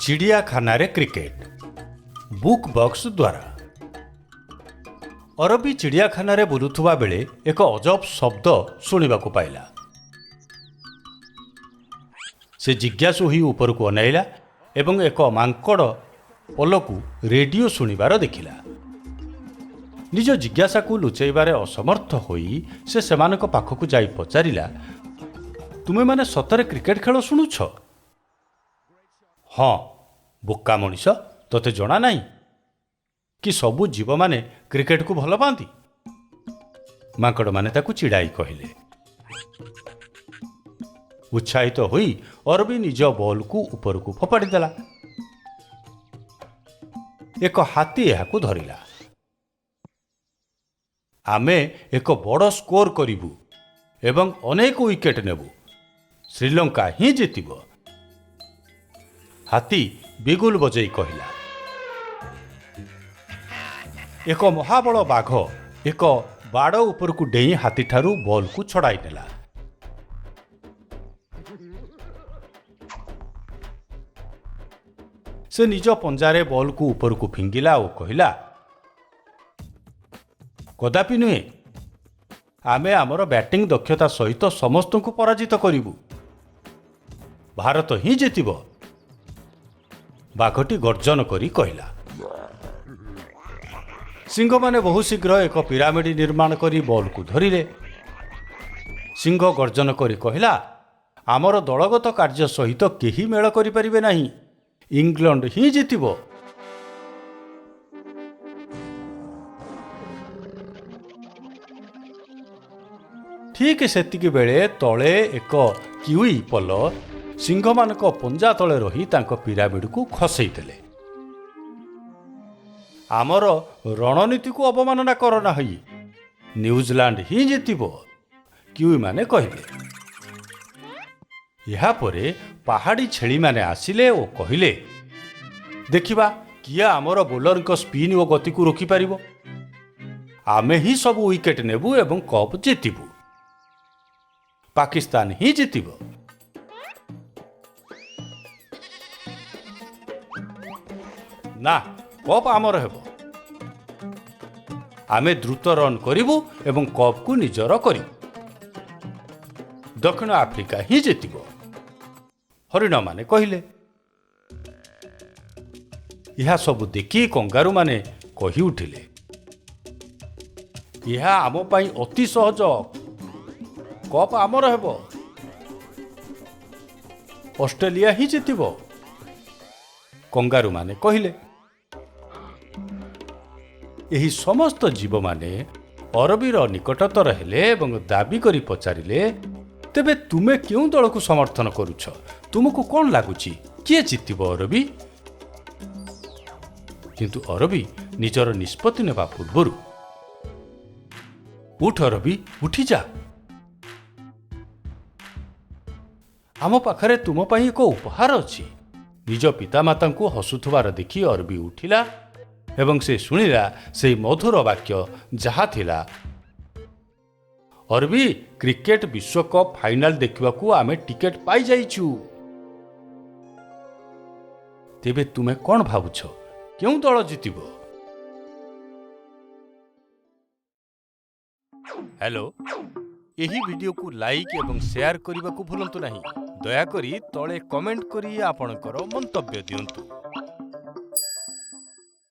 चिड़ियाखाना cricket book box द्वारा अरबी चिड़ियाखाना बुलुवा बेले एक अजब शब्द शुणा पाइला। से जिज्ञासु ही ऊपर को अनाइला एवं एक मांकड़ पलकू रेडियो शुणिबार देखिला। निज जिज्ञासा को लुचाइबारे असमर्थ होई से सेमानक पाखकु जाई पचारिला, तुमे माने सतरे क्रिकेट खेल शुणुछ? हाँ बोका मनीष, तोते जना नहीं कि सबु जीव माने क्रिकेट को भल पाती? मांकड़ माने ताकू चिड़ाई कहले। उत्साहित होई अरबी निज बॉल को ऊपर को फोपाड़ी देला। एक हाथी याकू धरिला। आमे एक बड़ स्कोर करिबु एवं अनेक विकेट नेबु, श्रीलंका ही जितिबो। हाथी बिगुल बजई कहला। एक महाबल बाघ एक बाड़ ऊपर को डेई हाथी ठारू बॉल को छड़ाई नेला। से निज पंजारे बॉल को ऊपर को फिंगिला और कहला, कदापि नुहे, आमे आमर बैटिंग दक्षता सहित समस्त को पराजित करिबु। भारत ही जितिबो। बाघटी गर्जन करी कहला। सिंह माने बहु शीघ्र एक पिरामिड निर्माण करी बॉल को धरिले। सिंह गर्जन करी कहला, आमर दलगत कार्य सहित केही मेल करि परिबे नाही, इंग्लैंड ही जितिबो। ठीक सेतिकी बेले तले एक किवी पल सिंह मानक पंजा तले रही तांको पिरामिड को खसई देले। आमर रणनीति को अवमानना करना हई, न्यूजीलैंड ही जितिबो, किवी माने कहले। या परे पहाड़ी छेली माने आसिले और कहले, देखिबा किए आमर बोलर को स्पिन और गति को रोकी पारिबो। आमे ही सब विकेट नेबु एवं कप जितिबु। पाकिस्तान ही जितिबो। ना, कप आमर हेबो। आमे द्रुत रन करिबु एवं कप को निजर करिबु। दक्षिण आफ्रिका ही जितिबो, हरिण माने कहले। यह सब देखि कंगारू माने कहि उठिले, यह आम पाई अति सहज, कप आमर हेबो। ऑस्ट्रेलिया ही जितिबो, कंगारू माने कहले। यही समस्त जीव माने अरबीर निकटतर हेले एवं दाबी करी पचारिले, तेबे तुमे क्यों दल को समर्थन करुछ? तुमको कौन लगुची किए जितिबो अरबी? किंतु अरबी निजर निष्पत्ति नेबा पूर्वरु, उठ अरबी, उठी जा, आम पाखरे तुम पाई एक उपहार अछि। निज पितामाता को हसुथबार देखि अरबी उठिला एवं से शुणिला से मधुर वाक्य जहा थिला, अरबी क्रिकेट विश्वकप फाइनाल देखा आमे टिकेट पाई जाइछु। तेबे तुमे कौन भावुछ, क्यों दल जितिबो? हेलो, यही वीडियो को लाइक एवं शेयर करने को भूलंतु नहीं। दयाकरी तले कमेंट करी आपणकर मंतव्य दियंतु।